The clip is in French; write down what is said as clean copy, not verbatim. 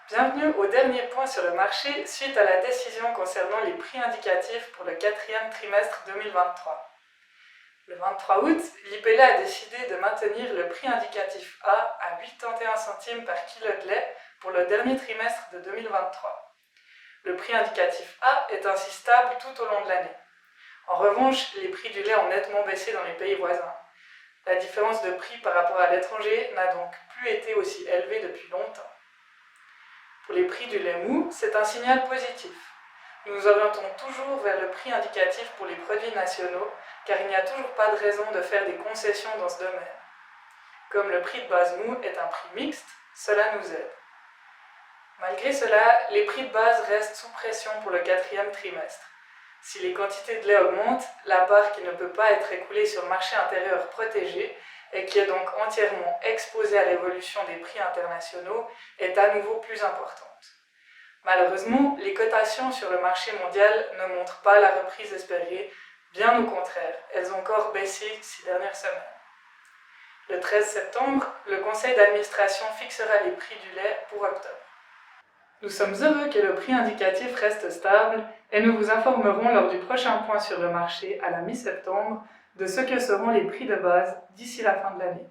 Bienvenue au dernier point sur le marché suite à la décision concernant les prix indicatifs pour le quatrième trimestre 2023. Le 23 août, l'IPLA a décidé de maintenir le prix indicatif A à 81 centimes par kilo de lait pour le dernier trimestre de 2023. Le prix indicatif A est ainsi stable tout au long de l'année. En revanche, les prix du lait ont nettement baissé dans les pays voisins. La différence de prix par rapport à l'étranger n'a donc plus été aussi élevée depuis longtemps. Pour les prix du lait mou, c'est un signal positif. Nous nous orientons toujours vers le prix indicatif pour les produits nationaux, car il n'y a toujours pas de raison de faire des concessions dans ce domaine. Comme le prix de base mou est un prix mixte, cela nous aide. Malgré cela, les prix de base restent sous pression pour le quatrième trimestre. Si les quantités de lait augmentent, la part qui ne peut pas être écoulée sur le marché intérieur protégé et qui est donc entièrement exposée à l'évolution des prix internationaux est à nouveau plus importante. Malheureusement, les cotations sur le marché mondial ne montrent pas la reprise espérée, bien au contraire, elles ont encore baissé ces dernières semaines. Le 13 septembre, le conseil d'administration fixera les prix du lait pour octobre. Nous sommes heureux que le prix indicatif reste stable et nous vous informerons lors du prochain point sur le marché à la mi-septembre de ce que seront les prix de base d'ici la fin de l'année.